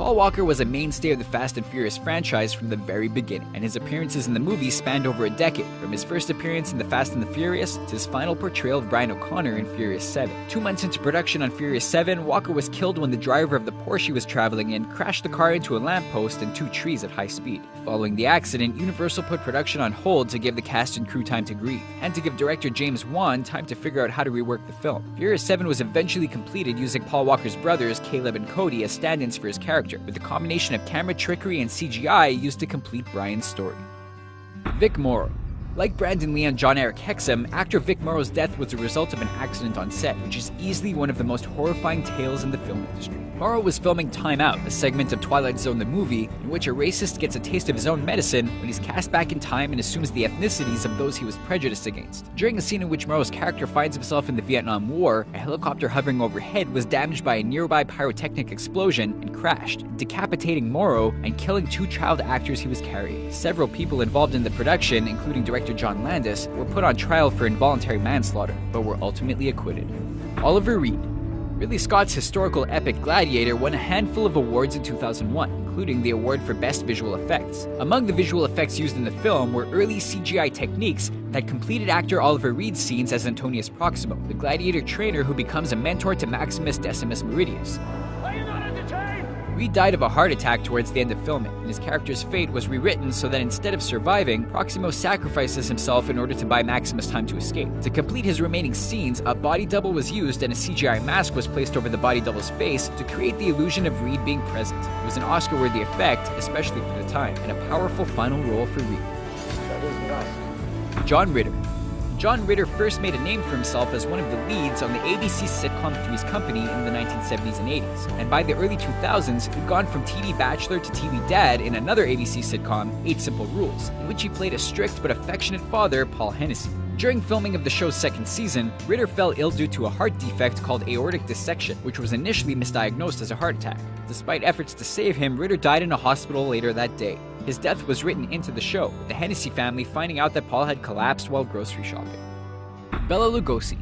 Paul Walker was a mainstay of the Fast and Furious franchise from the very beginning, and his appearances in the movie spanned over a decade, from his first appearance in The Fast and the Furious to his final portrayal of Brian O'Connor in Furious 7. 2 months into production on Furious 7, Walker was killed when the driver of the Porsche he was traveling in crashed the car into a lamppost and 2 trees at high speed. Following the accident, Universal put production on hold to give the cast and crew time to grieve, and to give director James Wan time to figure out how to rework the film. Furious 7 was eventually completed using Paul Walker's brothers, Caleb and Cody, as stand-ins for his character, with a combination of camera trickery and CGI used to complete Brian's story. Vic Morrow. Like Brandon Lee and John Eric Hexum, actor Vic Morrow's death was a result of an accident on set, which is easily one of the most horrifying tales in the film industry. Morrow was filming Time Out, a segment of Twilight Zone the movie, in which a racist gets a taste of his own medicine when he's cast back in time and assumes the ethnicities of those he was prejudiced against. During a scene in which Morrow's character finds himself in the Vietnam War, a helicopter hovering overhead was damaged by a nearby pyrotechnic explosion and crashed, decapitating Morrow and killing 2 child actors he was carrying. Several people involved in the production, including director John Landis, were put on trial for involuntary manslaughter, but were ultimately acquitted. Oliver Reed. Ridley Scott's historical epic Gladiator won a handful of awards in 2001, including the award for Best Visual Effects. Among the visual effects used in the film were early CGI techniques that completed actor Oliver Reed's scenes as Antonius Proximo, the gladiator trainer who becomes a mentor to Maximus Decimus Meridius. Reed died of a heart attack towards the end of filming, and his character's fate was rewritten so that instead of surviving, Proximo sacrifices himself in order to buy Maximus time to escape. To complete his remaining scenes, a body double was used and a CGI mask was placed over the body double's face to create the illusion of Reed being present. It was an Oscar-worthy effect, especially for the time, and a powerful final role for Reed. That was nuts. John Ritter. John Ritter first made a name for himself as one of the leads on the ABC sitcom Three's Company in the 1970s and 80s, and by the early 2000s, he'd gone from TV Bachelor to TV Dad in another ABC sitcom, 8 Simple Rules, in which he played a strict but affectionate father, Paul Hennessy. During filming of the show's 2nd season, Ritter fell ill due to a heart defect called aortic dissection, which was initially misdiagnosed as a heart attack. Despite efforts to save him, Ritter died in a hospital later that day. His death was written into the show, with the Hennessy family finding out that Paul had collapsed while grocery shopping. Bela Lugosi.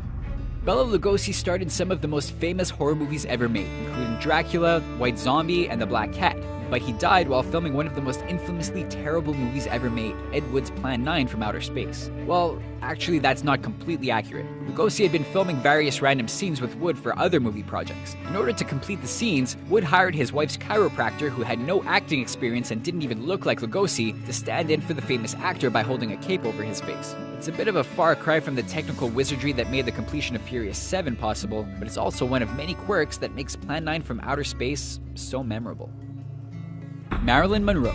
Bela Lugosi starred in some of the most famous horror movies ever made, including Dracula, White Zombie, and The Black Cat. But he died while filming one of the most infamously terrible movies ever made, Ed Wood's Plan 9 from Outer Space. Well, actually that's not completely accurate. Lugosi had been filming various random scenes with Wood for other movie projects. In order to complete the scenes, Wood hired his wife's chiropractor, who had no acting experience and didn't even look like Lugosi, to stand in for the famous actor by holding a cape over his face. It's a bit of a far cry from the technical wizardry that made the completion of Furious 7 possible, but it's also one of many quirks that makes Plan 9 from Outer Space so memorable. Marilyn Monroe.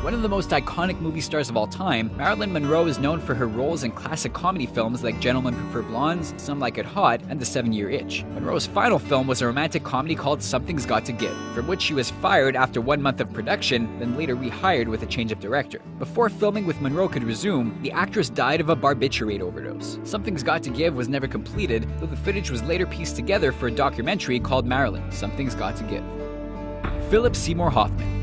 One of the most iconic movie stars of all time, Marilyn Monroe is known for her roles in classic comedy films like Gentlemen Prefer Blondes, Some Like It Hot, and The 7-Year Itch. Monroe's final film was a romantic comedy called Something's Got to Give, from which she was fired after 1 month of production, then later rehired with a change of director. Before filming with Monroe could resume, the actress died of a barbiturate overdose. Something's Got to Give was never completed, though the footage was later pieced together for a documentary called Marilyn, Something's Got to Give. Philip Seymour Hoffman.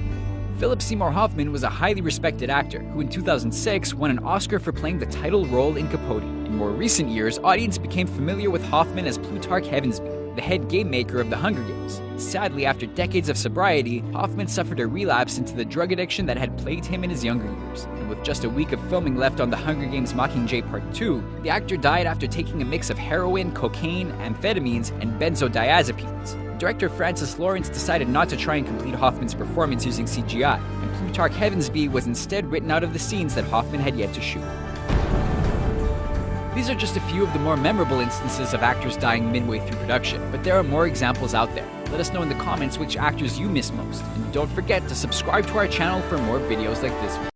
Philip Seymour Hoffman was a highly respected actor who in 2006 won an Oscar for playing the title role in Capote. In more recent years, audience became familiar with Hoffman as Plutarch Heavensbee, the head game maker of the Hunger Games. Sadly, after decades of sobriety, Hoffman suffered a relapse into the drug addiction that had plagued him in his younger years. And with just a week of filming left on the Hunger Games Mockingjay Part 2, the actor died after taking a mix of heroin, cocaine, amphetamines, and benzodiazepines. Director Francis Lawrence decided not to try and complete Hoffman's performance using CGI, and Plutarch Heavensbee was instead written out of the scenes that Hoffman had yet to shoot. These are just a few of the more memorable instances of actors dying midway through production, but there are more examples out there. Let us know in the comments which actors you miss most, and don't forget to subscribe to our channel for more videos like this one.